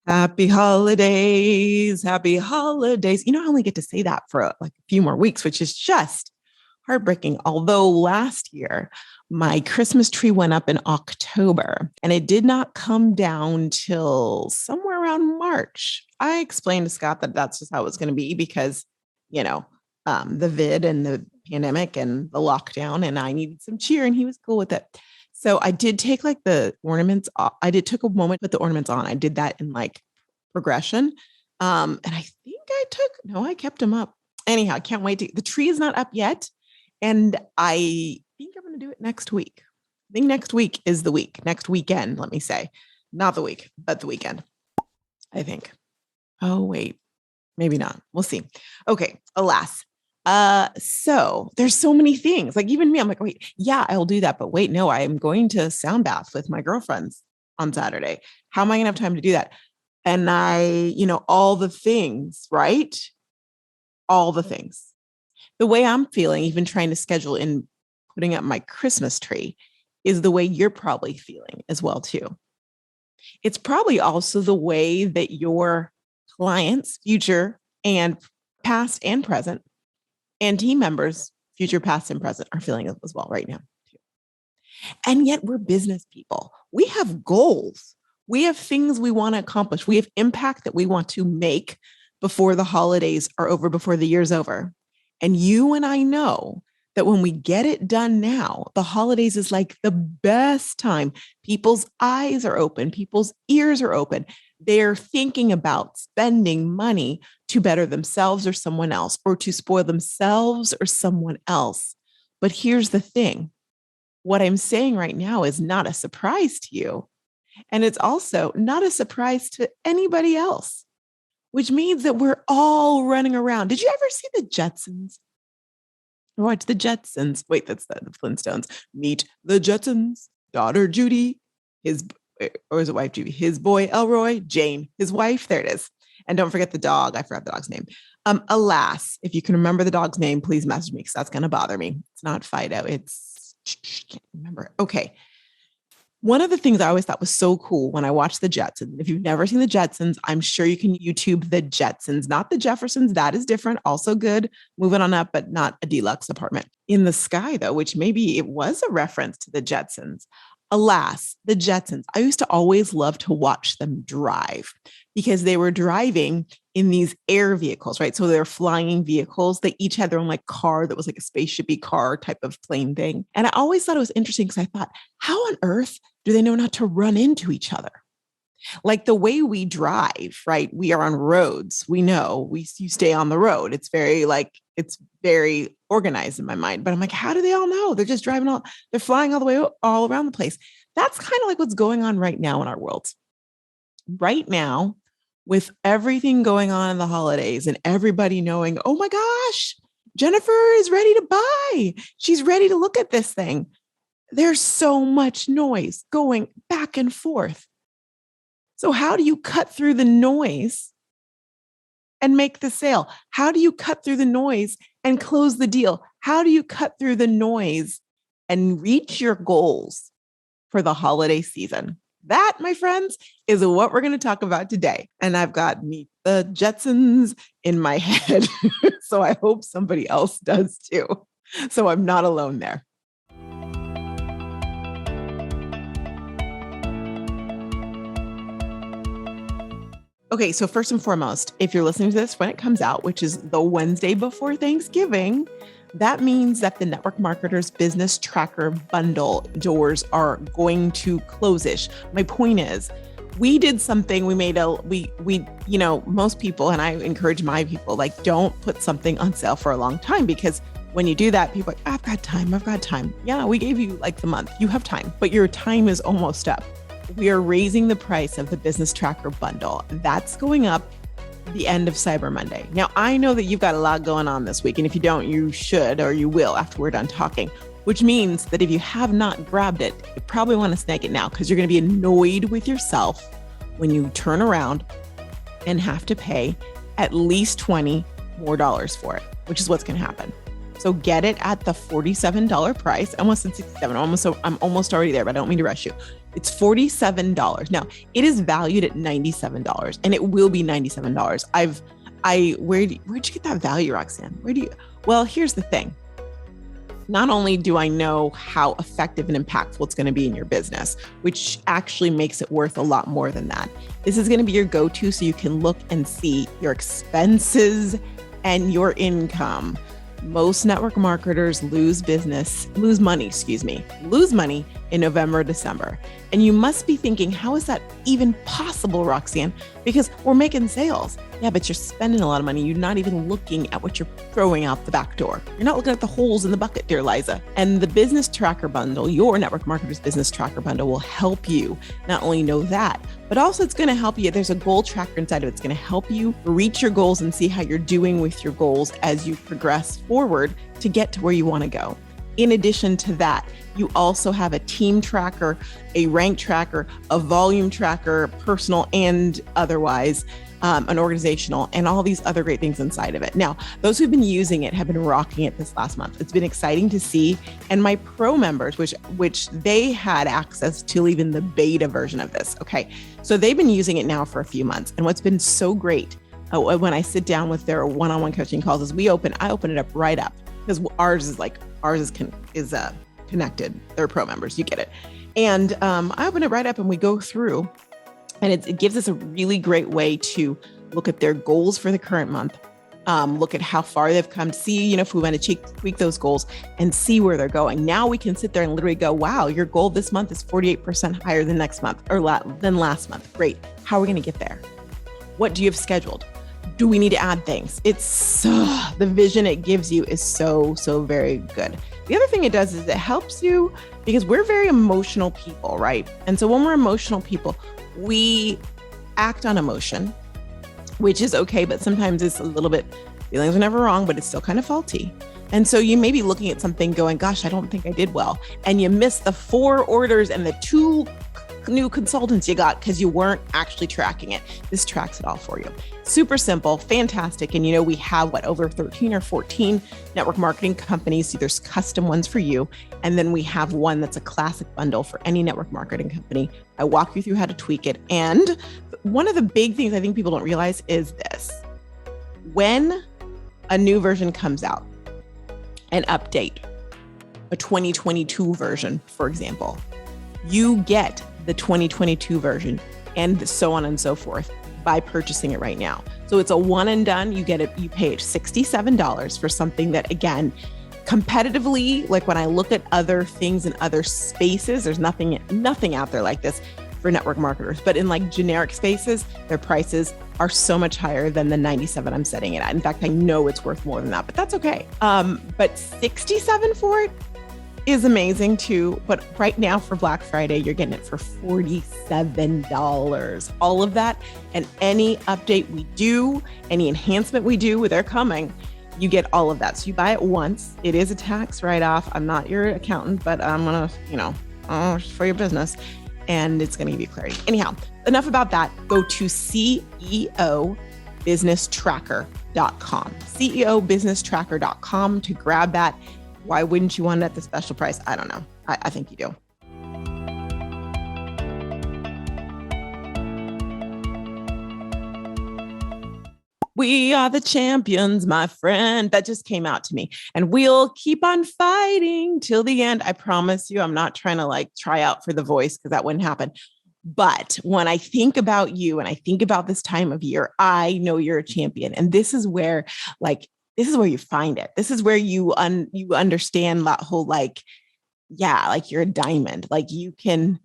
Happy holidays. Happy holidays. I only get to say that for like a few more weeks, which is just heartbreaking. Although last year, my Christmas tree went up in October and it did not come down till somewhere around March. I explained to Scott that that's just how it was going to be because, the vid and the pandemic and the lockdown, and I needed some cheer and he was cool with it. So I did take like the ornaments off. Took a moment to put the ornaments on. I did that in like progression. And I think I kept them up. Anyhow, I can't wait the tree is not up yet. And I think I'm going to do it next week. I think next week is the week, next weekend, let me say. Not the week, but the weekend, I think. Oh, wait, maybe not. We'll see. Okay, alas. So there's so many things. Like even me, I'm like, wait, yeah, I'll do that. But wait, no, I am going to sound bath with my girlfriends on Saturday. How am I gonna have time to do that? And all the things, right? All the things. The way I'm feeling, even trying to schedule in putting up my Christmas tree is the way you're probably feeling as well, too. It's probably also the way that your clients, future and past and present, and team members, future, past, and present, are feeling as well right now. Too. And yet we're business people. We have goals. We have things we want to accomplish. We have impact that we want to make before the holidays are over, before the year's over. And you and I know that when we get it done now, the holidays is like the best time. People's eyes are open. People's ears are open. They're thinking about spending money to better themselves or someone else, or to spoil themselves or someone else. But here's the thing. What I'm saying right now is not a surprise to you. And it's also not a surprise to anybody else, which means that we're all running around. Did you ever see the Jetsons? Watch the Jetsons. Wait, that's the Flintstones. Meet the Jetsons. Daughter Judy, or is it wife Judy? His boy Elroy, Jane, his wife. There it is. And don't forget the dog. I forgot the dog's name. Alas, if you can remember the dog's name, please message me because that's going to bother me. It's not Fido. Can't remember. Okay. One of the things I always thought was so cool when I watched the Jetsons, if you've never seen the Jetsons, I'm sure you can YouTube the Jetsons, not the Jeffersons. That is different. Also good. Moving on up, but not a deluxe apartment. In the Sky, though, which maybe it was a reference to the Jetsons. Alas, the Jetsons, I used to always love to watch them drive because they were driving in these air vehicles, right? So they're flying vehicles. They each had their own like car that was like a spaceshipy car type of plane thing. And I always thought it was interesting because I thought, how on earth do they know not to run into each other? Like the way we drive, right? We are on roads. We know you stay on the road. It's very organized in my mind, but I'm like, how do they all know? They're just they're flying all the way all around the place. That's kind of like what's going on right now in our world. Right now, with everything going on in the holidays and everybody knowing, oh my gosh, Jennifer is ready to buy. She's ready to look at this thing. There's so much noise going back and forth. So how do you cut through the noise and make the sale? How do you cut through the noise and close the deal? How do you cut through the noise and reach your goals for the holiday season? That, my friends, is what we're going to talk about today. And I've got Meet the Jetsons in my head. So I hope somebody else does too. So I'm not alone there. Okay, so first and foremost, if you're listening to this when it comes out, which is the Wednesday before Thanksgiving, that means that the Network Marketers Business Tracker Bundle doors are going to close-ish. My point is, we did something, most people, and I encourage my people, like, don't put something on sale for a long time, because when you do that, people are like, I've got time. Yeah, we gave you like the month. You have time, but your time is almost up. We are raising the price of the Business Tracker Bundle. That's going up the end of Cyber Monday. Now, I know that you've got a lot going on this week, and if you don't, you should, or you will after we're done talking, which means that if you have not grabbed it, you probably want to snag it now, because you're going to be annoyed with yourself when you turn around and have to pay at least $20 more for it, which is what's going to happen. So get it at the $47 price. Almost at $67. I'm almost already there, but I don't mean to rush you. It's $47. Now, it is valued at $97 and it will be $97. Where'd you get that value, Roxanne? Well, here's the thing. Not only do I know how effective and impactful it's going to be in your business, which actually makes it worth a lot more than that. This is going to be your go-to so you can look and see your expenses and your income. Most network marketers lose money in November, December. And you must be thinking, how is that even possible, Roxanne? Because we're making sales. Yeah, but you're spending a lot of money. You're not even looking at what you're throwing out the back door. You're not looking at the holes in the bucket, dear Liza. And the business tracker bundle, your network marketer's business tracker bundle, will help you not only know that, but also it's going to help you. There's a goal tracker inside of it. It's going to help you reach your goals and see how you're doing with your goals as you progress forward to get to where you want to go. In addition to that, you also have a team tracker, a rank tracker, a volume tracker, personal and otherwise, an organizational, and all these other great things inside of it. Now, those who've been using it have been rocking it this last month. It's been exciting to see. And my pro members, which they had access to even the beta version of this. Okay. So they've been using it now for a few months. And what's been so great when I sit down with their one-on-one coaching calls is I open it up right up, because ours is connected. They're pro members. You get it. And I open it right up and we go through, and it gives us a really great way to look at their goals for the current month, look at how far they've come, see, if we want to tweak those goals and see where they're going. Now we can sit there and literally go, wow, your goal this month is 48% higher than next month or than last month. Great. How are we going to get there? What do you have scheduled? Do we need to add things? The vision it gives you is so very good. The other thing it does is it helps you, because we're very emotional people, right? And so when we're emotional people, we act on emotion, which is okay, but sometimes it's a little bit, feelings are never wrong, but it's still kind of faulty. And so you may be looking at something going, gosh, I don't think I did well. And you miss the 4 orders and the 2 new consultants you got because you weren't actually tracking it. This tracks it all for you. Super simple, fantastic. And we have over 13 or 14 network marketing companies. So there's custom ones for you. And then we have one that's a classic bundle for any network marketing company. I walk you through how to tweak it. And one of the big things I think people don't realize is this: when a new version comes out, an update, a 2022 version, for example, you get the 2022 version and so on and so forth by purchasing it right now. So it's a one and done. You get it. You pay $67 for something that, again, competitively, like when I look at other things in other spaces, there's nothing out there like this for network marketers. But in like generic spaces, their prices are so much higher than the 97 I'm setting it at. In fact, I know it's worth more than that, but that's okay. But 67 for it is amazing too. But right now for Black Friday, you're getting it for $47. All of that and any update we do, any enhancement we do, they're coming. You get all of that. So you buy it once. It is a tax write-off. I'm not your accountant, but I'm going to, for your business. And it's going to give you clarity. Anyhow, enough about that. Go to CEObusinesstracker.com. CEObusinesstracker.com to grab that. Why wouldn't you want it at the special price? I don't know. I think you do. We are the champions, my friend. That just came out to me. And we'll keep on fighting till the end. I promise you, I'm not trying to try out for the voice because that wouldn't happen. But when I think about you and I think about this time of year, I know you're a champion. And this is where you find it. This is where you understand that whole you're a diamond. You can,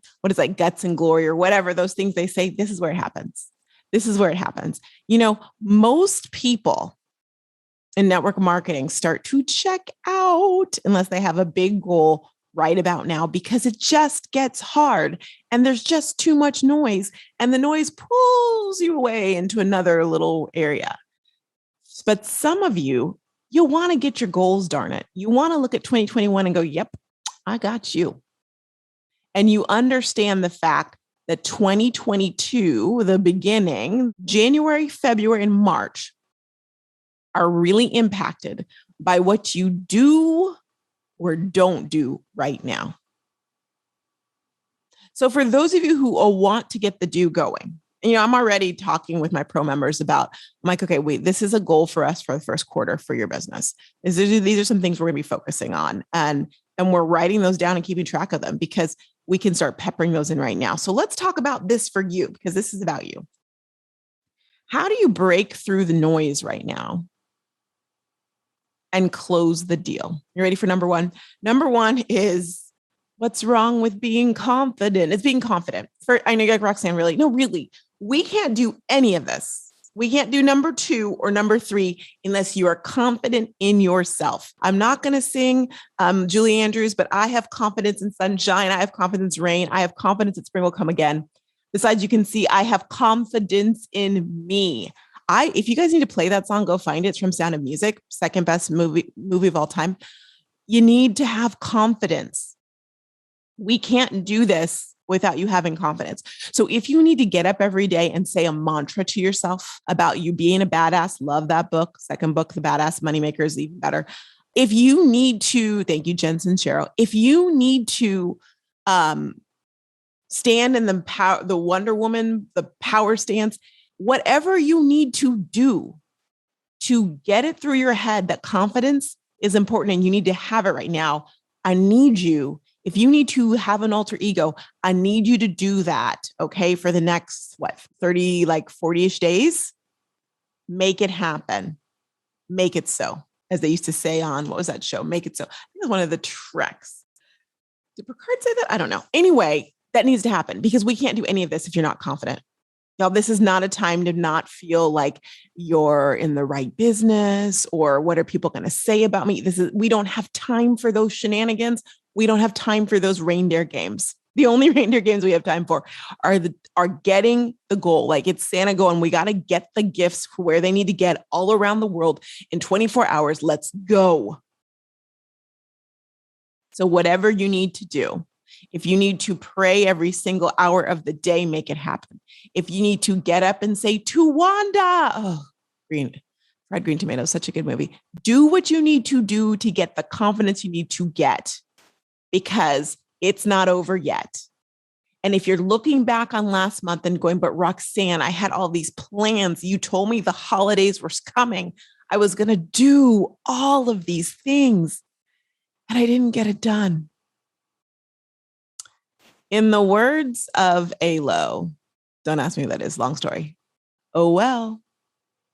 guts and glory or whatever, those things they say, this is where it happens. This is where it happens. Most people in network marketing start to check out unless they have a big goal right about now, because it just gets hard and there's just too much noise and the noise pulls you away into another little area. But some of you want to get your goals, darn it. You want to look at 2021 and go, yep, I got you. And you understand the fact that 2022, the beginning, January, February, and March are really impacted by what you do or don't do right now. So for those of you who want to get the do going, I'm already talking with my pro members about, I'm like, okay, wait, this is a goal for us for the first quarter for your business. These are some things we're going to be focusing on. And we're writing those down and keeping track of them because we can start peppering those in right now. So let's talk about this for you because this is about you. How do you break through the noise right now and close the deal? You ready for number one? Number one is, what's wrong with being confident? It's being confident. I know you're like, Roxanne, really? No, really. We can't do any of this. We can't do number 2 or number 3 unless you are confident in yourself. I'm not going to sing Julie Andrews, but I have confidence in sunshine. I have confidence in rain. I have confidence that spring will come again. Besides, you can see I have confidence in me. If you guys need to play that song, go find it. It's from Sound of Music, second best movie of all time. You need to have confidence. We can't do this without you having confidence. So if you need to get up every day and say a mantra to yourself about you being a badass, love that book. Second book, The Badass Moneymaker, is even better. If you need to, thank you, Jensen Cheryl. If you need to stand in the Wonder Woman, the power stance, whatever you need to do to get it through your head that confidence is important and you need to have it right now. I need you. If you need to have an alter ego, I need you to do that, okay, for the next, 40-ish days. Make it happen. Make it so, as they used to say on, what was that show? Make It So. I think it was one of the Treks. Did Picard say that? I don't know. Anyway, that needs to happen because we can't do any of this if you're not confident. Now, this is not a time to not feel like you're in the right business or what are people going to say about me? We don't have time for those shenanigans. We don't have time for those reindeer games. The only reindeer games we have time for are getting the goal. Like it's Santa going, we got to get the gifts where they need to get all around the world in 24 hours. Let's go. So whatever you need to do, if you need to pray every single hour of the day, make it happen. If you need to get up and say to Wanda, Fried Green Tomatoes, such a good movie. Do what you need to do to get the confidence you need to get because it's not over yet. And if you're looking back on last month and going, but Roxanne, I had all these plans. You told me the holidays were coming. I was going to do all of these things and I didn't get it done. In the words of ALO, don't ask me who that is, long story. Oh, well,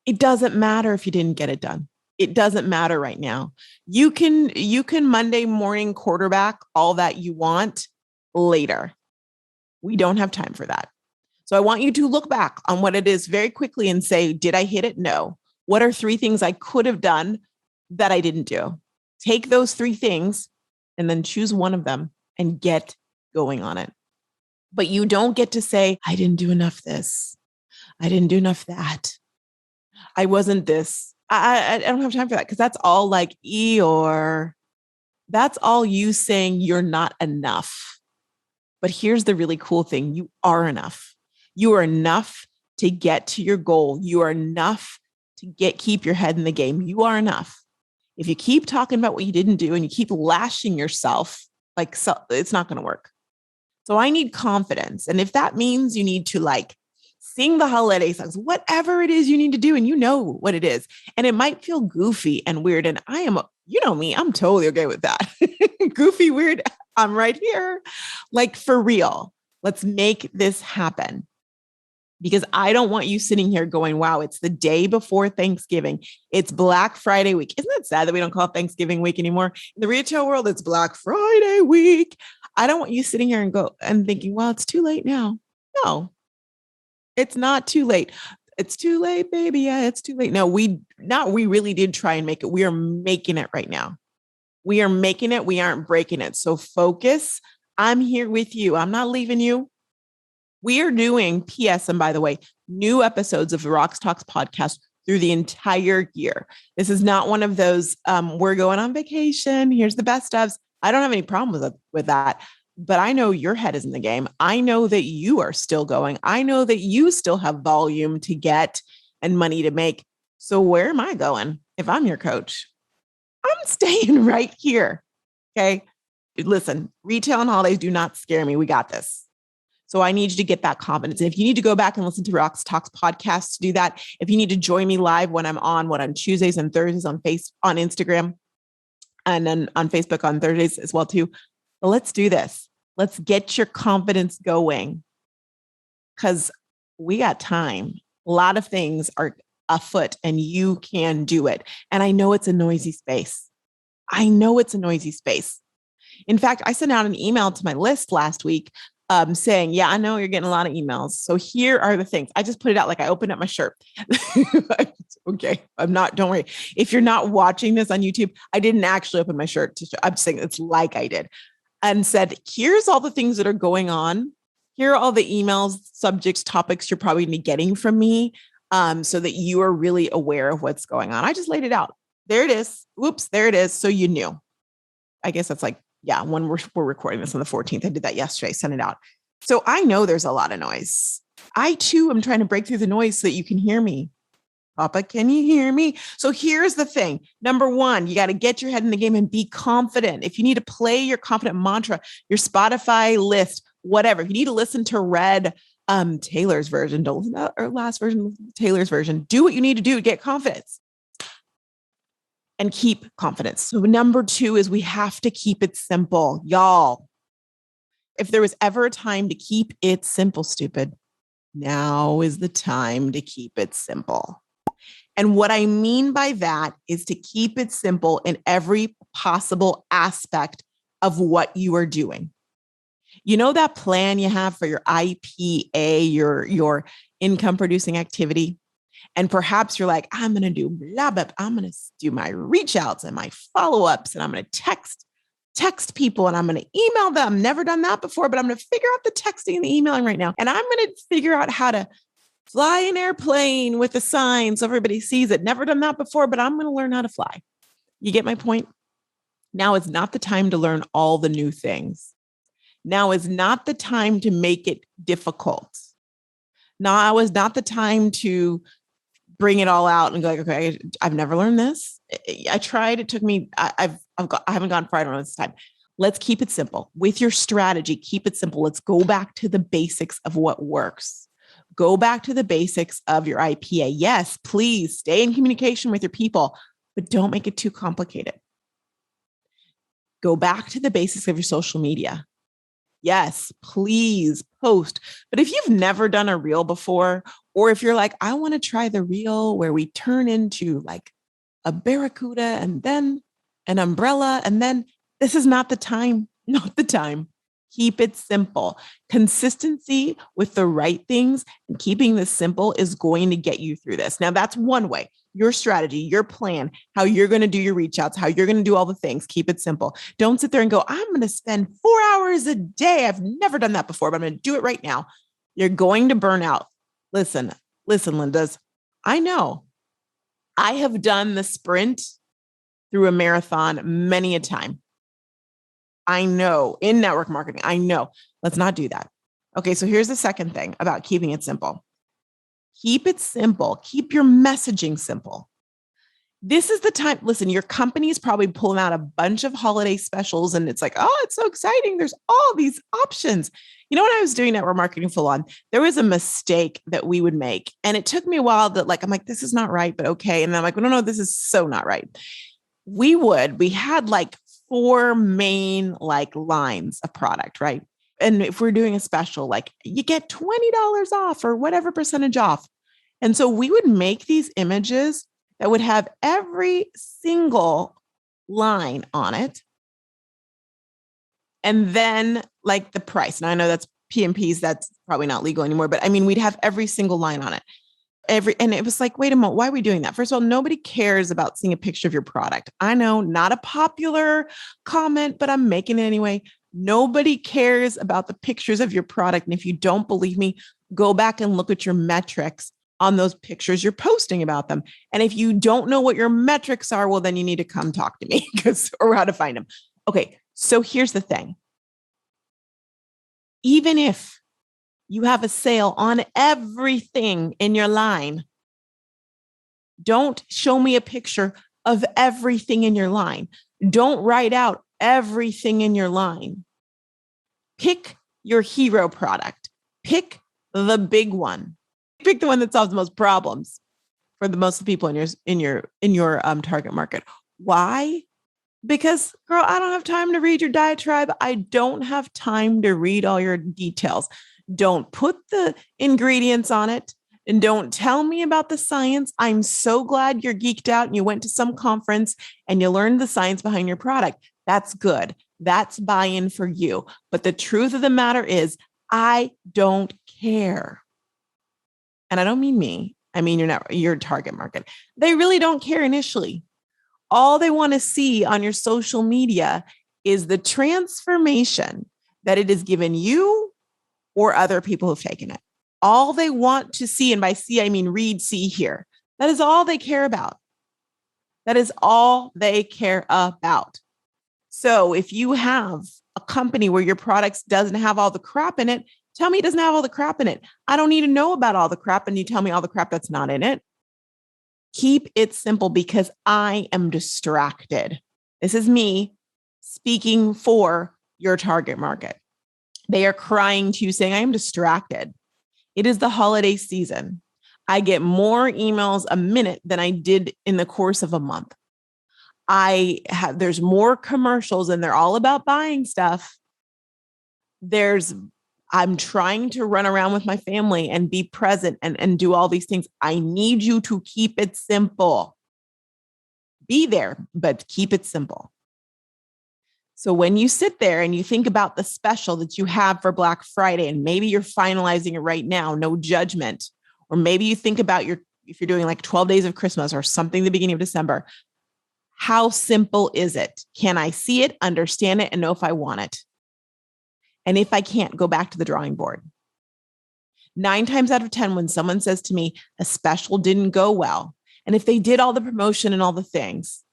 it doesn't matter if you didn't get it done. It doesn't matter right now. You can Monday morning quarterback all that you want later. We don't have time for that. So I want you to look back on what it is very quickly and say, did I hit it? No. What are 3 things I could have done that I didn't do? Take those 3 things and then choose one of them and get going on it. But you don't get to say, I didn't do enough this. I didn't do enough that. I wasn't this. I don't have time for that because that's all like Eeyore. That's all you saying you're not enough. But here's the really cool thing. You are enough. You are enough to get to your goal. You are enough to keep your head in the game. You are enough. If you keep talking about what you didn't do and you keep lashing yourself, it's not going to work. So I need confidence. And if that means you need to sing the holiday songs, whatever it is you need to do, and you know what it is. And it might feel goofy and weird. And I am, you know me, I'm totally okay with that. Goofy, weird. I'm right here. For real, let's make this happen. Because I don't want you sitting here going, wow, it's the day before Thanksgiving. It's Black Friday week. Isn't that sad that we don't call it Thanksgiving week anymore? In the retail world, it's Black Friday week. I don't want you sitting here and thinking, well, it's too late now. No, it's not too late. It's too late, baby. Yeah, it's too late. No, we really did try and make it. We are making it right now. We are making it. We aren't breaking it. So focus. I'm here with you. I'm not leaving you. We are doing PS, and by the way, new episodes of the RoxTalk podcast through the entire year. This is not one of those, we're going on vacation. Here's the best ofs. I don't have any problem with that, but I know your head is in the game. I know that you are still going. I know that you still have volume to get and money to make. So where am I going? If I'm your coach, I'm staying right here. Okay. Listen, retail and holidays do not scare me. We got this. So I need you to get that confidence. And if you need to go back and listen to RoxTalk's podcast to do that, if you need to join me live when I'm on Tuesdays and Thursdays on Instagram, and then on Facebook on Thursdays as well too. But let's do this. Let's get your confidence going because we got time. A lot of things are afoot and you can do it. And I know it's a noisy space. In fact, I sent out an email to my list last week saying, yeah, I know you're getting a lot of emails. So here are the things. I just put it out like I opened up my shirt. Okay, don't worry. If you're not watching this on YouTube, I didn't actually open my shirt. I'm just saying it's like I did. And said, here's all the things that are going on. Here are all the emails, subjects, topics you're probably getting from me so that you are really aware of what's going on. I just laid it out. There it is. Oops, there it is. So you knew. I guess that's like, yeah, when we're recording this on the 14th, I did that yesterday, sent it out. So I know there's a lot of noise. I too am trying to break through the noise so that you can hear me. Papa, can you hear me? So here's the thing. Number one, you got to get your head in the game and be confident. If you need to play your confident mantra, your Spotify list, whatever, if you need to listen to Red Taylor's version, don't listen to our last version, Taylor's version. Do what you need to do to get confidence. And keep confidence. So number two is we have to keep it simple. Y'all, if there was ever a time to keep it simple, stupid, now is the time to keep it simple. And what I mean by that is to keep it simple in every possible aspect of what you are doing. You know that plan you have for your IPA, your income producing activity? And perhaps you're like, I'm going to do blah, blah. I'm going to do my reach outs and my follow-ups, and I'm going to text people and I'm going to email them. Never done that before, but I'm going to figure out the texting and the emailing right now. And I'm going to figure out how to fly an airplane with a sign so everybody sees it. Never done that before, but I'm going to learn how to fly. You get my point? Now is not the time to learn all the new things. Now is not the time to make it difficult. Now is not the time to bring it all out and go like, okay, I've never learned this. I tried. It took me, I haven't gone far on this time. Let's keep it simple with your strategy. Keep it simple. Let's go back to the basics of what works. Go back to the basics of your IPA. Yes, please stay in communication with your people, but don't make it too complicated. Go back to the basics of your social media. Yes, please post. But if you've never done a reel before, or if you're like, I want to try the reel where we turn into like a barracuda and then an umbrella, and then this is not the time, not the time. Keep it simple. Consistency with the right things and keeping this simple is going to get you through this. Now, that's one way. Your strategy, your plan, how you're going to do your reach outs, how you're going to do all the things. Keep it simple. Don't sit there and go, I'm going to spend 4 hours a day. I've never done that before, but I'm going to do it right now. You're going to burn out. Listen, Lindas, I know I have done the sprint through a marathon many a time. I know in network marketing, I know. Let's not do that. Okay, so here's the second thing about keeping it simple. Keep it simple. Keep your messaging simple. This is the time. Listen, your company is probably pulling out a bunch of holiday specials and it's like, oh, it's so exciting. There's all these options. You know, when I was doing network marketing full on, there was a mistake that we would make. And it took me a while that I'm like, this is not right, but okay. And then I'm like, no, this is so not right. We had like 4 main lines of product, right? And if we're doing a special, you get $20 off or whatever percentage off. And so we would make these images that would have every single line on it. And then the price. Now I know that's PMPs, that's probably not legal anymore, but I mean, we'd have every single line on it. And it was like, wait a moment, why are we doing that? First of all, nobody cares about seeing a picture of your product. I know, not a popular comment, but I'm making it anyway. Nobody cares about the pictures of your product. And if you don't believe me, go back and look at your metrics on those pictures you're posting about them. And if you don't know what your metrics are, well, then you need to come talk to me or how to find them. Okay, so here's the thing. Even if you have a sale on everything in your line, don't show me a picture of everything in your line. Don't write out everything in your line. Pick your hero product. Pick the big one. Pick the one that solves the most problems for the most of the people in your target market. Why? Because, girl, I don't have time to read your diatribe. I don't have time to read all your details. Don't put the ingredients on it and don't tell me about the science. I'm so glad you're geeked out and you went to some conference and you learned the science behind your product. That's good. That's buy-in for you. But the truth of the matter is, I don't care. And I don't mean me. I mean your target market. They really don't care initially. All they want to see on your social media is the transformation that it has given you or other people who've taken it. All they want to see, and by see, I mean read, see, hear. That is all they care about. That is all they care about. So if you have a company where your products doesn't have all the crap in it, tell me it doesn't have all the crap in it. I don't need to know about all the crap, and you tell me all the crap that's not in it. Keep it simple because I am distracted. This is me speaking for your target market. They are crying to you saying, I am distracted. It is the holiday season. I get more emails a minute than I did in the course of a month. There's more commercials and they're all about buying stuff. I'm trying to run around with my family and be present and do all these things. I need you to keep it simple. Be there, but keep it simple. So when you sit there and you think about the special that you have for Black Friday, and maybe you're finalizing it right now, no judgment, or maybe you think about if you're doing like 12 days of Christmas or something at the beginning of December, how simple is it? Can I see it, understand it, and know if I want it? And if I can't, go back to the drawing board. 9 times out of 10, when someone says to me, a special didn't go well, and if they did all the promotion and all the things,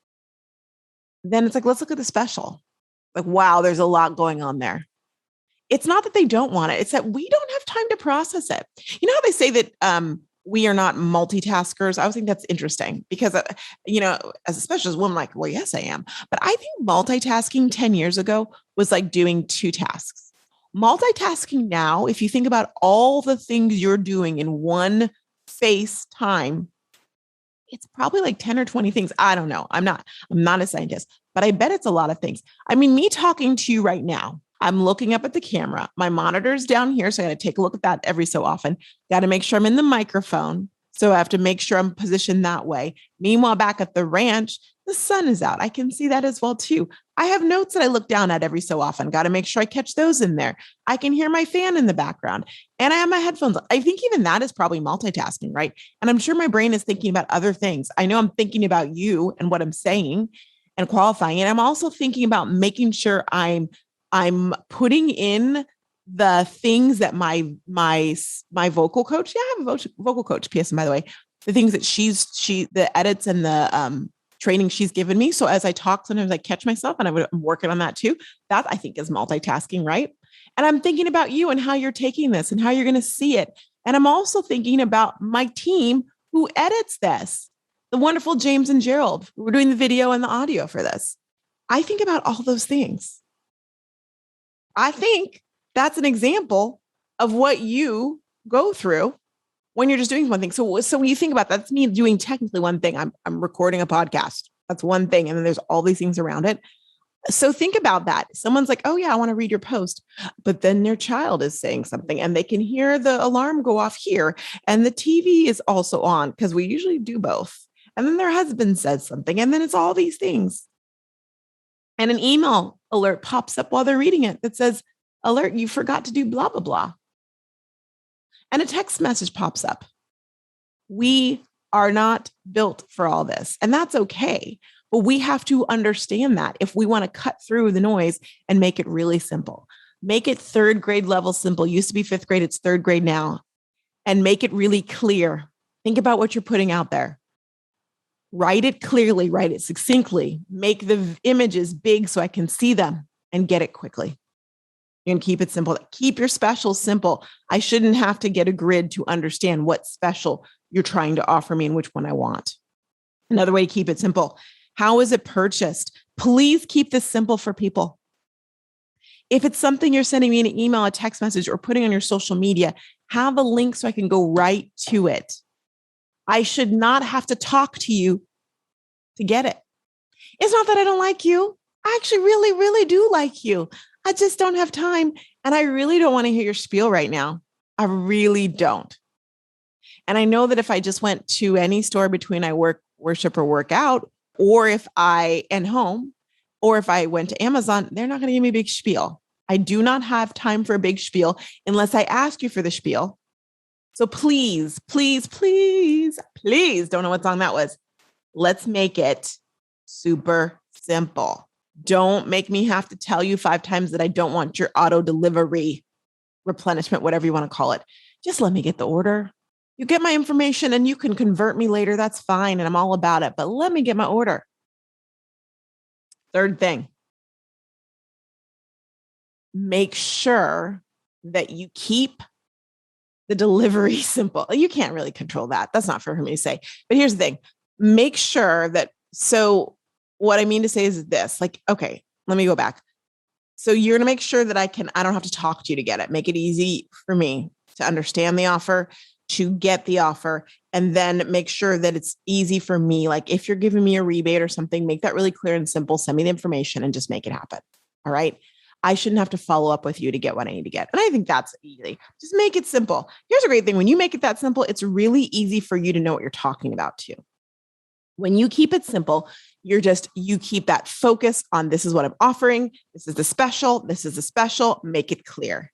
then it's like, let's look at the special. Like, wow, there's a lot going on there. It's not that they don't want it. It's that we don't have time to process it. You know how they say that we are not multitaskers? I always think that's interesting because, as a specialist, I'm like, well, yes, I am. But I think multitasking 10 years ago was like doing 2 tasks. Multitasking now, if you think about all the things you're doing in one face time, it's probably like 10 or 20 things. I don't know. I'm not a scientist, but I bet it's a lot of things. I mean, me talking to you right now, I'm looking up at the camera. My monitor's down here, so I got to take a look at that every so often. Got to make sure I'm in the microphone. So I have to make sure I'm positioned that way. Meanwhile, back at the ranch, the sun is out. I can see that as well, too. I have notes that I look down at every so often. Got to make sure I catch those in there. I can hear my fan in the background and I have my headphones. I think even that is probably multitasking, right? And I'm sure my brain is thinking about other things. I know I'm thinking about you and what I'm saying and qualifying. And I'm also thinking about making sure I'm putting in the things that my vocal coach, I have a vocal coach, PS, by the way, the things that the edits and the training she's given me. So as I talk, sometimes I catch myself and I'm working on that too. That I think is multitasking, right? And I'm thinking about you and how you're taking this and how you're going to see it. And I'm also thinking about my team who edits this, the wonderful James and Gerald, who are doing the video and the audio for this. I think about all those things. I think that's an example of what you go through when you're just doing one thing. So when you think about that, that's me doing technically one thing. I'm recording a podcast. That's one thing. And then there's all these things around it. So think about that. Someone's like, oh yeah, I want to read your post, but then their child is saying something and they can hear the alarm go off here. And the TV is also on because we usually do both. And then their husband says something and then it's all these things. And an email alert pops up while they're reading it that says, alert, you forgot to do blah, blah, blah. And a text message pops up. We are not built for all this. And that's okay. But we have to understand that if we want to cut through the noise and make it really simple. Make it 3rd grade level simple. Used to be 5th grade. It's 3rd grade now. And make it really clear. Think about what you're putting out there. Write it clearly. Write it succinctly. Make the images big so I can see them and get it quickly. And keep it simple. Keep your special simple. I shouldn't have to get a grid to understand what special you're trying to offer me and which one I want. Another way to keep it simple. How is it purchased? Please keep this simple for people. If it's something you're sending me an email, a text message, or putting on your social media, have a link so I can go right to it. I should not have to talk to you to get it. It's not that I don't like you. I actually really, really do like you. I just don't have time. And I really don't want to hear your spiel right now. I really don't. And I know that if I just went to any store between I work, worship, or work out, or if I and home, or if I went to Amazon, they're not going to give me a big spiel. I do not have time for a big spiel unless I ask you for the spiel. So please, please, please, please, don't know what song that was. Let's make it super simple. Don't make me have to tell you 5 times that I don't want your auto delivery, replenishment, whatever you want to call it. Just let me get the order. You get my information and you can convert me later. That's fine. And I'm all about it. But let me get my order. Third thing, make sure that you keep the delivery simple. You can't really control that. That's not for me to say. But here's the thing. Make sure that, so what I mean to say is this, like, okay, let me go back. So you're going to make sure that I don't have to talk to you to get it. Make it easy for me to understand the offer, to get the offer, and then make sure that it's easy for me. Like if you're giving me a rebate or something, make that really clear and simple. Send me the information and just make it happen. All right. I shouldn't have to follow up with you to get what I need to get. And I think that's easy. Just make it simple. Here's a great thing. When you make it that simple, it's really easy for you to know what you're talking about too. When you keep it simple, you keep that focus on this is what I'm offering. This is the special. This is the special. Make it clear.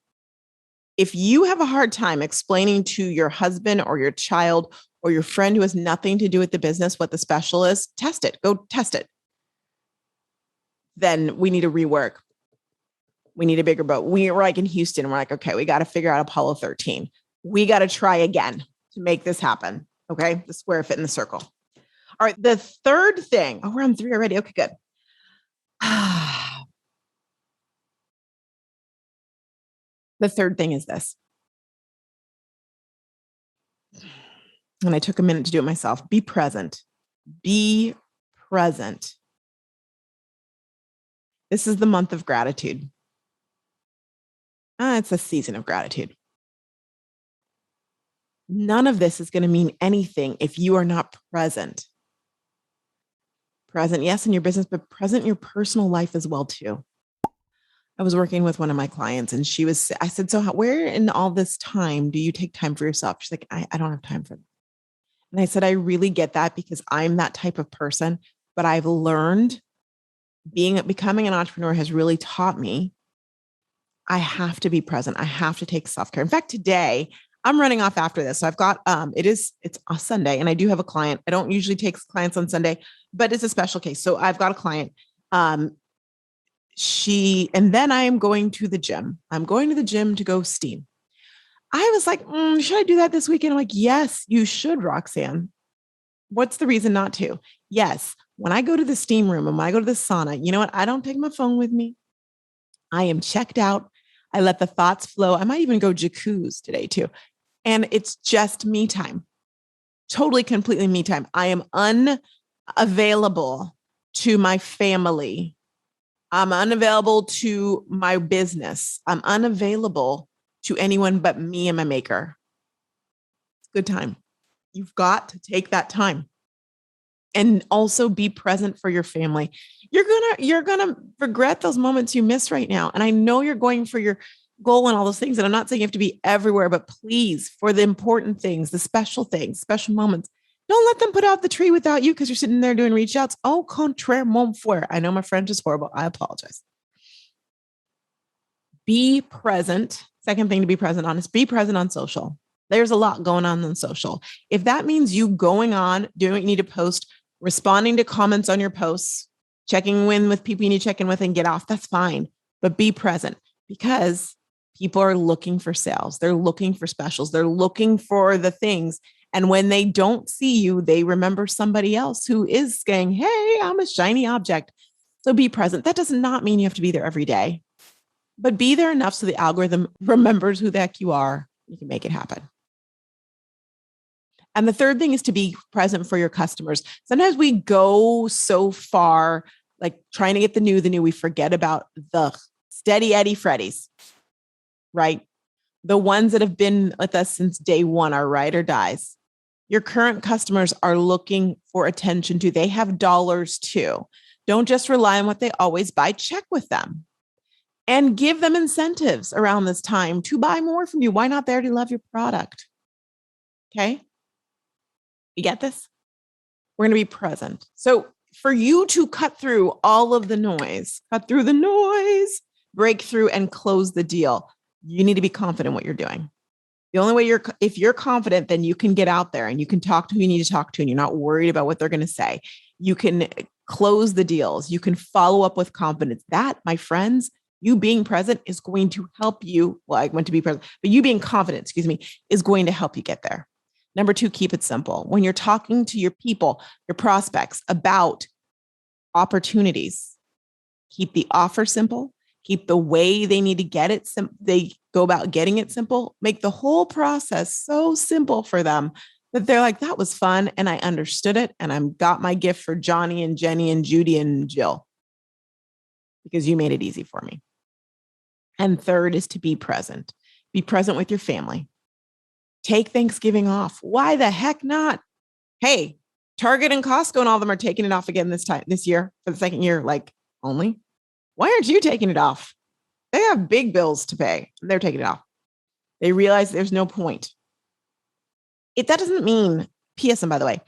If you have a hard time explaining to your husband or your child or your friend who has nothing to do with the business what the special is, test it. Go test it. Then we need to rework. We need a bigger boat. We're like in Houston. We're like, okay, we got to figure out Apollo 13. We got to try again to make this happen. Okay. The square fit in the circle. All right. The third thing. Oh, we're on 3 already. Okay, good. The third thing is this. And I took a minute to do it myself. Be present. Be present. This is the month of gratitude. It's a season of gratitude. None of this is going to mean anything if you are not present. Present, yes, in your business, but present in your personal life as well, too. I was working with one of my clients and I said, so where in all this time do you take time for yourself? She's like, I don't have time for that. And I said, I really get that because I'm that type of person, but I've learned becoming an entrepreneur has really taught me I have to be present. I have to take self-care. In fact, today I'm running off after this. So I've got, it's a Sunday and I do have a client. I don't usually take clients on Sunday, but it's a special case. So I've got a client. And then I am going to the gym. I'm going to the gym to go steam. I was like, should I do that this weekend? I'm like, yes, you should, Roxanne. What's the reason not to? Yes. When I go to the steam room and when I go to the sauna, you know what? I don't take my phone with me. I am checked out. I let the thoughts flow. I might even go jacuzzi today too. And it's just me time. Totally, completely me time. I am unavailable to my family. I'm unavailable to my business. I'm unavailable to anyone but me and my maker. It's a good time. You've got to take that time and also be present for your family. You're going to regret those moments you miss right now. And I know you're going for your goal and all those things. And I'm not saying you have to be everywhere, but please, for the important things, the special things, special moments, don't let them put out the tree without you because you're sitting there doing reach outs. Au contraire, mon frère. I know my French is horrible. I apologize. Be present. Second thing to be present on is be present on social. There's a lot going on social. If that means you going on, doing what you need to post, responding to comments on your posts, checking in with people you need to check in with and get off, that's fine. But be present because people are looking for sales. They're looking for specials. They're looking for the things. And when they don't see you, they remember somebody else who is saying, hey, I'm a shiny object. So be present. That does not mean you have to be there every day, but be there enough so the algorithm remembers who the heck you are. You can make it happen. And the third thing is to be present for your customers. Sometimes we go so far, like trying to get the new, we forget about the Steady Eddie Freddies, right? The ones that have been with us since day one, are ride or dies. Your current customers are looking for attention too. They have dollars too. Don't just rely on what they always buy. Check with them and give them incentives around this time to buy more from you. Why not? They already love your product. Okay. You get this? We're going to be present. So for you to cut through all of the noise, break through and close the deal, you need to be confident in what you're doing. The only way if you're confident, then you can get out there and you can talk to who you need to talk to, and you're not worried about what they're going to say. You can close the deals. You can follow up with confidence. That, my friends, you being present is going to help you. Well, I want to be present, but you being confident, is going to help you get there. Number 2, keep it simple. When you're talking to your people, your prospects about opportunities, keep the offer simple. Keep the way they need to get it. They go about getting it simple. Make the whole process so simple for them that they're like, that was fun. And I understood it. And I got my gift for Johnny and Jenny and Judy and Jill because you made it easy for me. And third is to be present. Be present with your family. Take Thanksgiving off. Why the heck not? Hey, Target and Costco and all of them are taking it off again this year for the second year, only. Why aren't you taking it off? They have big bills to pay. They're taking it off. They realize there's no point. That doesn't mean, P.S. and by the way,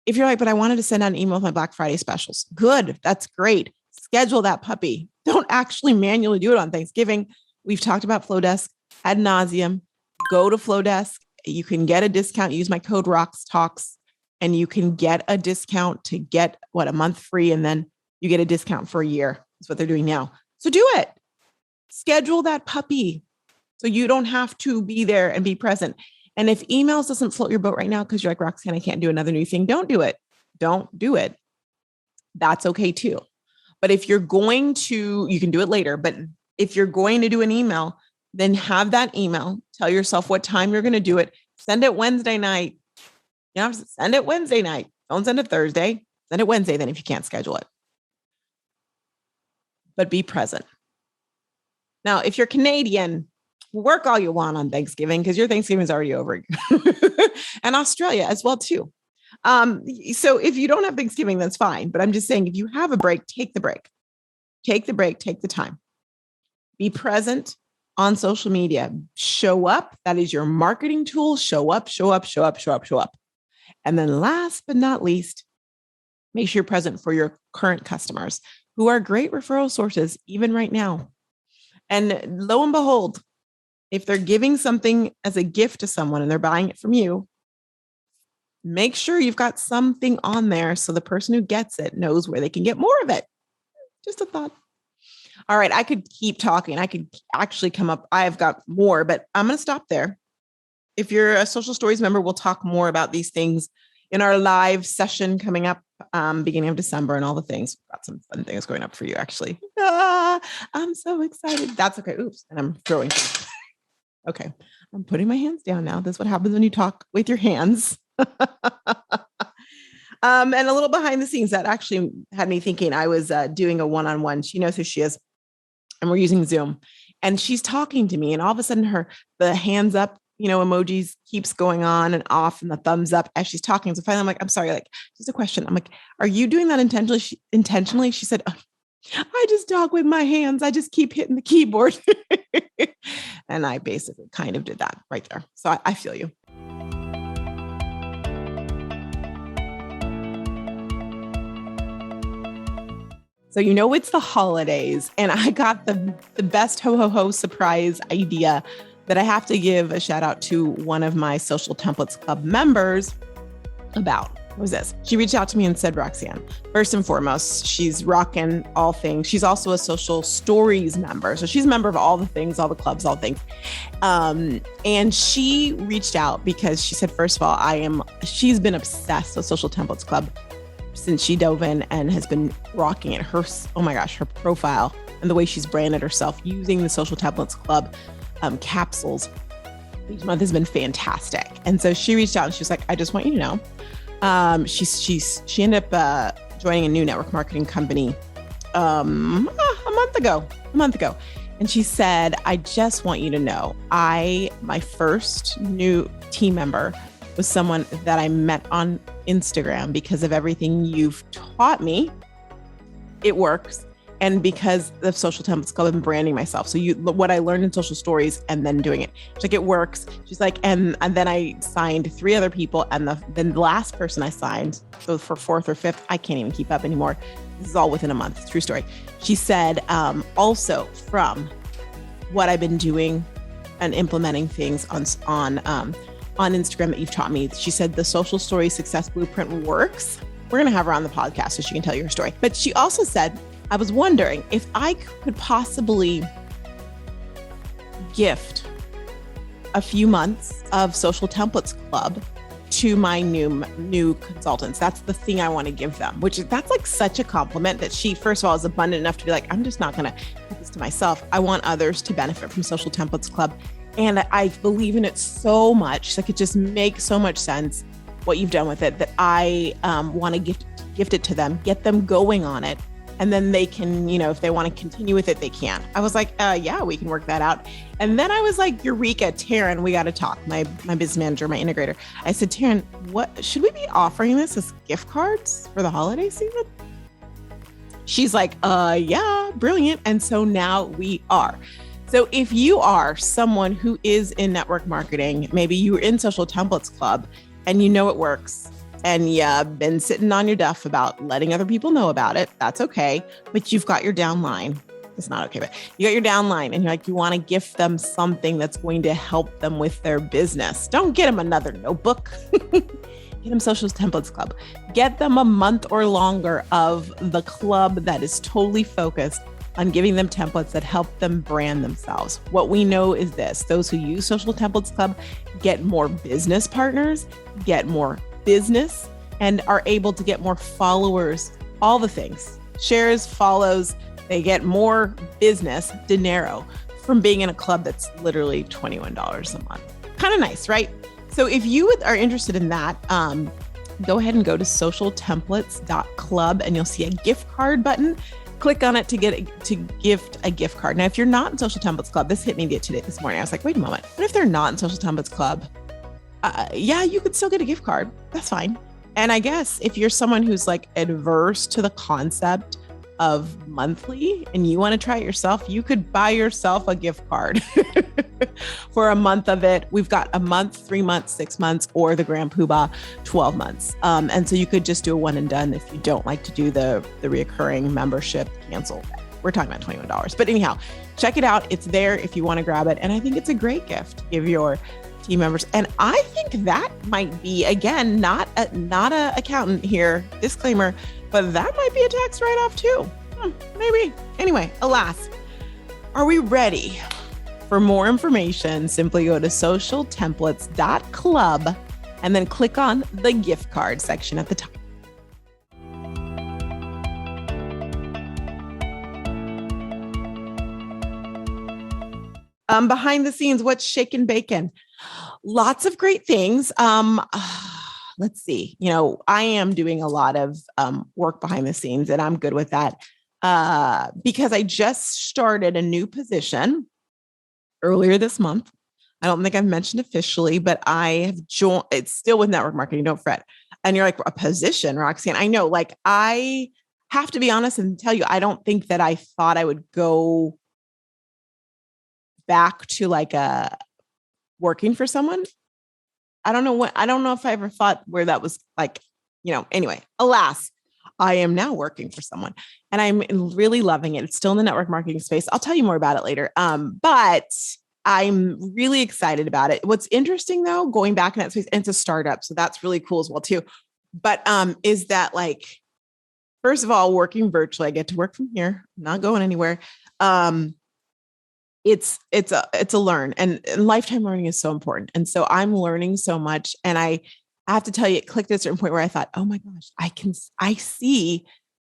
if you're like, but I wanted to send out an email with my Black Friday specials. Good. That's great. Schedule that puppy. Don't actually manually do it on Thanksgiving. We've talked about Flowdesk ad nauseum. Go to Flowdesk. You can get a discount. Use my code RoxTalks and you can get a discount to get a month free. And then you get a discount for a year. That's what they're doing now. So do it. Schedule that puppy so you don't have to be there and be present. And if emails doesn't float your boat right now because you're like, Roxanne, I can't do another new thing. Don't do it. Don't do it. That's okay too. But if you're going to, you can do it later. But if you're going to do an email, then have that email. Tell yourself what time you're going to do it. Send it Wednesday night. Send it Wednesday night. Don't send it Thursday. Send it Wednesday then if you can't schedule it. But be present. Now, if you're Canadian, work all you want on Thanksgiving because your Thanksgiving is already over. And Australia as well, too. So if you don't have Thanksgiving, that's fine. But I'm just saying, if you have a break, take the break. Take the break. Take the time. Be present on social media. Show up. That is your marketing tool. Show up, show up, show up, show up, show up. And then last but not least, make sure you're present for your current customers who are great referral sources, even right now. And lo and behold, if they're giving something as a gift to someone and they're buying it from you, make sure you've got something on there so the person who gets it knows where they can get more of it. Just a thought. All right, I could keep talking. I could actually come up. I've got more, but I'm going to stop there. If you're a Social Stories member, we'll talk more about these things in our live session coming up beginning of December and all the things. We've got some fun things going up for you, actually. I'm so excited. That's okay. Oops. And I'm throwing. Okay. I'm putting my hands down now. That's what happens when you talk with your hands. And a little behind the scenes that actually had me thinking. I was doing a one-on-one. She knows who she is. And we're using Zoom. And she's talking to me. And all of a sudden the hands up, emojis keeps going on and off and the thumbs up as she's talking. So finally I'm like, I'm sorry, just a question. I'm like, are you doing that intentionally? She said, I just talk with my hands. I just keep hitting the keyboard. And I basically kind of did that right there. So I feel you. So, it's the holidays and I got the best ho surprise idea that I have to give a shout out to one of my Social Templates Club members about. What was this? She reached out to me and said, Roxanne, first and foremost, she's rocking all things. She's also a Social Stories member. So she's a member of all the things, all the clubs, all things. And she reached out because she said, first of all, she's been obsessed with Social Templates Club since she dove in and has been rocking it. Her profile and the way she's branded herself using the Social Templates Club capsules each month has been fantastic. And so she reached out and she was like, I just want you to know. She ended up joining a new network marketing company a month ago. And she said, I just want you to know, my first new team member was someone that I met on Instagram because of everything you've taught me. It works. And because of Social Templates Club and branding myself. So what I learned in social stories and then doing it. She's like, it works. She's like, and then I signed 3 other people. And then the last person I signed, so for 4th or 5th, I can't even keep up anymore. This is all within a month. True story. She said, also from what I've been doing and implementing things on Instagram that you've taught me, she said the social story success blueprint works. We're going to have her on the podcast so she can tell you her story. But she also said, I was wondering if I could possibly gift a few months of Social Templates Club to my new consultants. That's the thing I want to give them, that's like such a compliment that she, first of all, is abundant enough to be like, I'm just not going to keep this to myself. I want others to benefit from Social Templates Club. And I believe in it so much. Like, it just makes so much sense what you've done with it that I want to gift it to them, get them going on it. And then they can, if they want to continue with it, they can. I was like, yeah, we can work that out. And then I was like, Eureka, Taryn, we got to talk. My business manager, my integrator. I said, Taryn, what should we be offering this as gift cards for the holiday season? She's like, yeah, brilliant. And so now we are. So if you are someone who is in network marketing, maybe you're in Social Templates Club and you know it works, and you've been sitting on your duff about letting other people know about it, that's okay. But you've got your downline. It's not okay, but you got your downline and you're like, you want to gift them something that's going to help them with their business. Don't get them another notebook. Get them Social Templates Club. Get them a month or longer of the club that is totally focused on giving them templates that help them brand themselves. What we know is this: those who use Social Templates Club get more business partners, get more business, and are able to get more followers, all the things, shares, follows. They get more business, dinero, from being in a club that's literally $21 a month. Kind of nice, right? So if you are interested in that, go ahead and go to socialtemplates.club and you'll see a gift card button. Click on it to gift a gift card. Now, if you're not in Social Templates Club, this hit me this morning. I was like, wait a moment. What if they're not in Social Templates Club? Yeah, you could still get a gift card. That's fine. And I guess if you're someone who's like adverse to the concept of monthly and you want to try it yourself, you could buy yourself a gift card for a month of it. We've got a month, 3 months, 6 months, or the Grand Poobah 12 months. And so you could just do a one and done if you don't like to do the reoccurring membership cancel. We're talking about $21. But anyhow, check it out. It's there if you want to grab it. And I think it's a great gift to give your team members. And I think that might be, again, not a accountant here, disclaimer, but that might be a tax write-off too. Maybe. Anyway, alas, are we ready for more information? Simply go to socialtemplates.club and then click on the gift card section at the top. Behind the scenes, what's shaking bacon? Lots of great things. Let's see. I am doing a lot of work behind the scenes, and I'm good with that because I just started a new position earlier this month. I don't think I've mentioned officially, but I have joined. It's still with network marketing. Don't fret. And you're like, a position, Roxanne. I know. Like, I have to be honest and tell you, I don't think that I thought I would go back to like working for someone. I don't know if I ever thought where that was like, anyway, alas, I am now working for someone and I'm really loving it. It's still in the network marketing space. I'll tell you more about it later. But I'm really excited about it. What's interesting though, going back in that space, and it's a startup. So that's really cool as well too. But is that like, first of all, working virtually, I get to work from here, not going anywhere. It's a learn, and lifetime learning is so important. And so I'm learning so much. And I have to tell you, it clicked at a certain point where I thought, oh my gosh, I see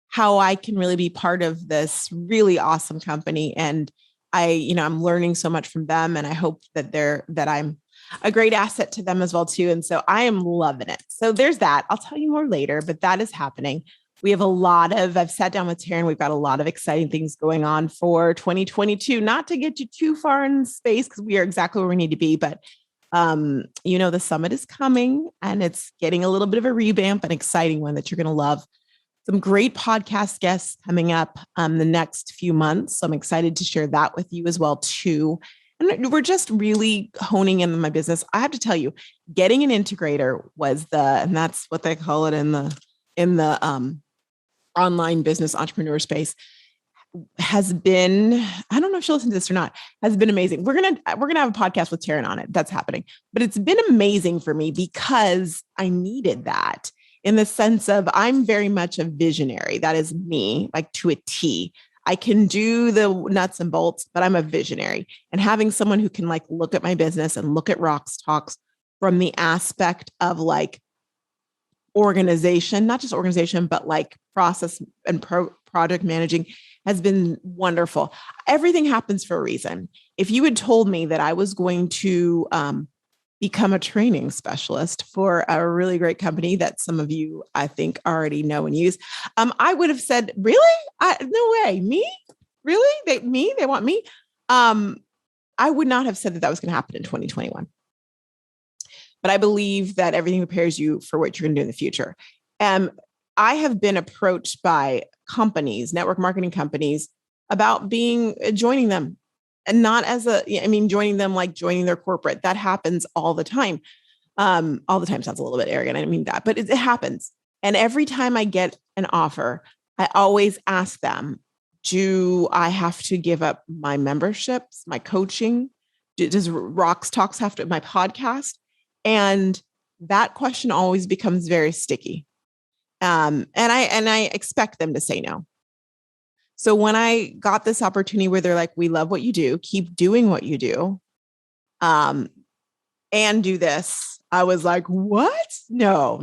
how I can really be part of this really awesome company. And I'm learning so much from them, and I hope that I'm a great asset to them as well too. And so I am loving it. So there's that. I'll tell you more later, but that is happening. We have I've sat down with Taryn. We've got a lot of exciting things going on for 2022, not to get you too far in space because we are exactly where we need to be. But, the summit is coming and it's getting a little bit of a revamp, an exciting one that you're going to love. Some great podcast guests coming up the next few months. So I'm excited to share that with you as well, too. And we're just really honing in on my business. I have to tell you, getting an integrator and that's what they call it in the online business entrepreneur space, has been, I don't know if she'll listen to this or not, has been amazing. We're gonna have a podcast with Taryn on it. That's happening. But it's been amazing for me because I needed that, in the sense of I'm very much a visionary. That is me, like to a T. I can do the nuts and bolts, but I'm a visionary. And having someone who can like look at my business and look at RoxTalks from the aspect of like organization, not just organization, but like process and project managing has been wonderful. Everything happens for a reason. If you had told me that I was going to become a training specialist for a really great company that some of you, I think, already know and use, I would have said, really? No way. Me? Really? They want me? I would not have said that was going to happen in 2021. But I believe that everything prepares you for what you're going to do in the future. I have been approached by companies, network marketing companies, about joining them, and not joining them like joining their corporate. That happens all the time. All the time sounds a little bit arrogant. I didn't mean that, but it happens. And every time I get an offer, I always ask them, do I have to give up my memberships, my coaching? Does RoxTalks have to, my podcast? And that question always becomes very sticky. And I expect them to say no. So when I got this opportunity where they're like, we love what you do, keep doing what you do, and do this, I was like, what? No.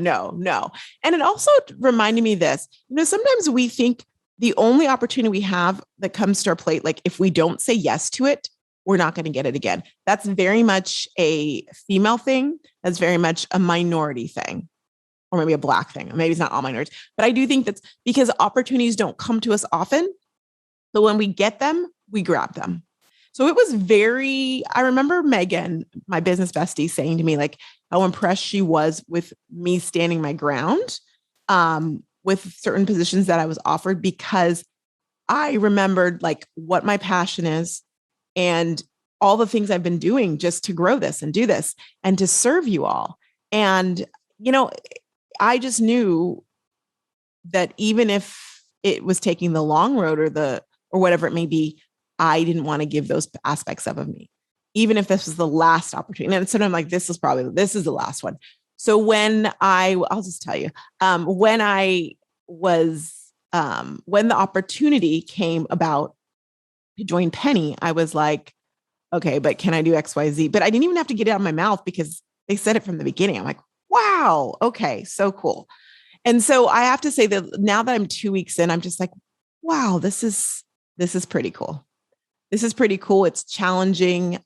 And it also reminded me this, sometimes we think the only opportunity we have that comes to our plate, like if we don't say yes to it, we're not going to get it again. That's very much a female thing. That's very much a minority thing, or maybe a Black thing. Maybe it's not all minorities, but I do think that's because opportunities don't come to us often. So when we get them, we grab them. So it was I remember Megan, my business bestie, saying to me like how impressed she was with me standing my ground with certain positions that I was offered, because I remembered like what my passion is and all the things I've been doing just to grow this and do this and to serve you all. And, I just knew that even if it was taking the long road or whatever it may be, I didn't want to give those aspects of me, even if this was the last opportunity. And so I'm like, this is the last one. So I'll just tell you, when the opportunity came about to join Penny, I was like, okay, but can I do X, Y, Z? But I didn't even have to get it out of my mouth because they said it from the beginning. I'm like, wow, okay, so cool. And so I have to say that now that I'm 2 weeks in, I'm just like, wow, this is pretty cool. This is pretty cool. It's challenging.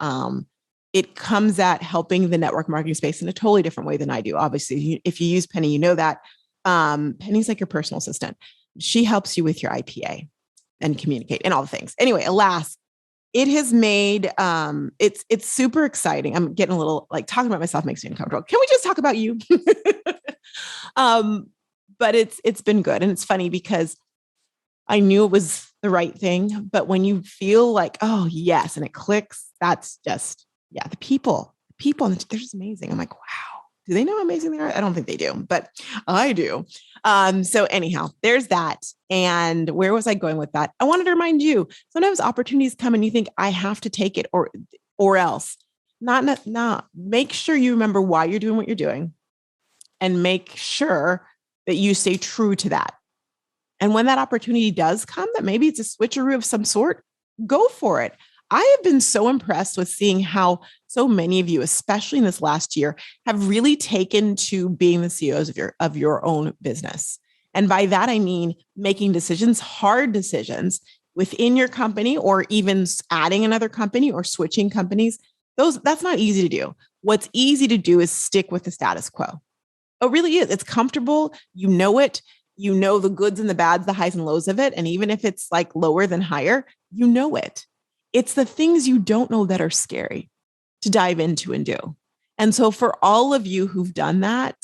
It comes at helping the network marketing space in a totally different way than I do. Obviously, if you use Penny, you know that. Penny's like your personal assistant. She helps you with your IPA and communicate and all the things. Anyway, alas, it has made, it's super exciting. I'm getting a little like talking about myself makes me uncomfortable. Can we just talk about you? But it's been good. And it's funny because I knew it was the right thing, but when you feel like, oh yes, and it clicks, that's just, yeah, the people, they're just amazing. I'm like, wow, do they know how amazing they are? I don't think they do, but I do. So anyhow, there's that. And where was I going with that? I wanted to remind you, sometimes opportunities come and you think I have to take it or else. Not. Make sure you remember why you're doing what you're doing and make sure that you stay true to that. And when that opportunity does come, that maybe it's a switcheroo of some sort, go for it. I have been so impressed with seeing how so many of you, especially in this last year, have really taken to being the CEOs of your own business. And by that, I mean making decisions, hard decisions within your company, or even adding another company or switching companies. That's not easy to do. What's easy to do is stick with the status quo. It really is. It's comfortable. You know it. You know the goods and the bads, the highs and lows of it. And even if it's like lower than higher, you know it. It's the things you don't know that are scary to dive into and do. And so for all of you who've done that,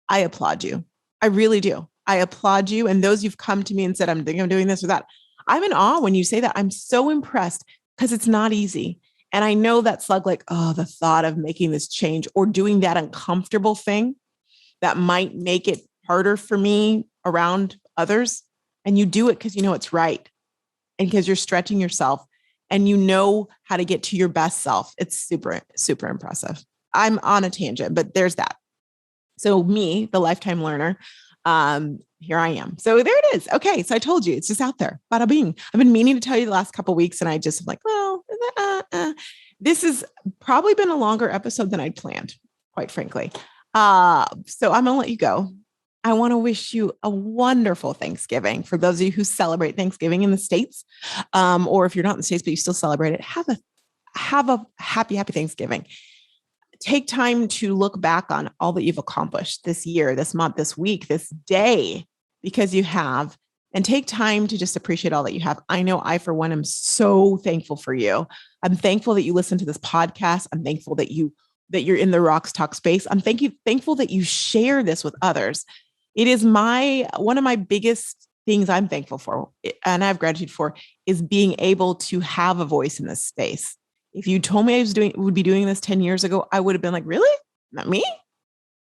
I applaud you. I really do. I applaud you. And those who've come to me and said, I'm thinking of doing this or that. I'm in awe when you say that. I'm so impressed because it's not easy. And I know that slug, like, oh, the thought of making this change or doing that uncomfortable thing that might make it harder for me around others. And you do it because you know it's right and because you're stretching yourself and you know how to get to your best self. It's super, super impressive. I'm on a tangent, but there's that. So me, the lifetime learner, here I am. So there it is. Okay. So I told you, it's just out there. Bada bing. I've been meaning to tell you the last couple of weeks and I just am like, well, this has probably been a longer episode than I'd planned, quite frankly. So I'm going to let you go. I want to wish you a wonderful Thanksgiving. For those of you who celebrate Thanksgiving in the States, or if you're not in the States, but you still celebrate it, have a happy Thanksgiving. Take time to look back on all that you've accomplished this year, this month, this week, this day, because you have, and take time to just appreciate all that you have. I know I, for one, am so thankful for you. I'm thankful that you listen to this podcast. I'm thankful that you're in the RoxTalk space. I'm thankful that you share this with others. It is one of my biggest things I'm thankful for, and I have gratitude for, is being able to have a voice in this space. If you told me I would be doing this 10 years ago, I would have been like, really? Not me?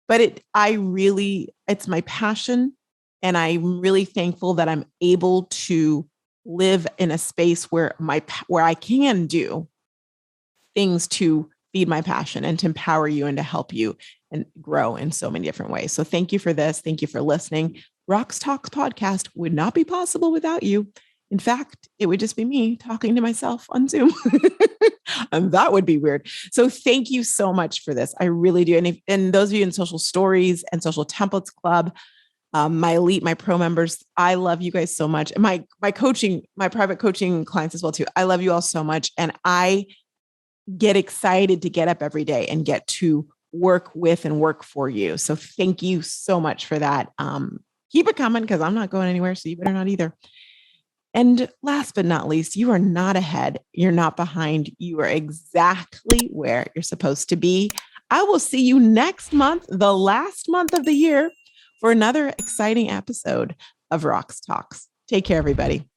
But it's my passion. And I'm really thankful that I'm able to live in a space where I can do things to feed my passion and to empower you and to help you and grow in so many different ways. So thank you for this. Thank you for listening. RoxTalk podcast would not be possible without you. In fact, it would just be me talking to myself on Zoom. And that would be weird. So thank you so much for this. I really do. And those of you in Social Stories and Social Templates Club, my elite, my pro members, I love you guys so much. And my private coaching clients as well too. I love you all so much. And I get excited to get up every day and get to work with and work for you. So thank you so much for that. Keep it coming because I'm not going anywhere. So you better not either. And last but not least, you are not ahead. You're not behind. You are exactly where you're supposed to be. I will see you next month, the last month of the year, for another exciting episode of Rox Talks. Take care, everybody.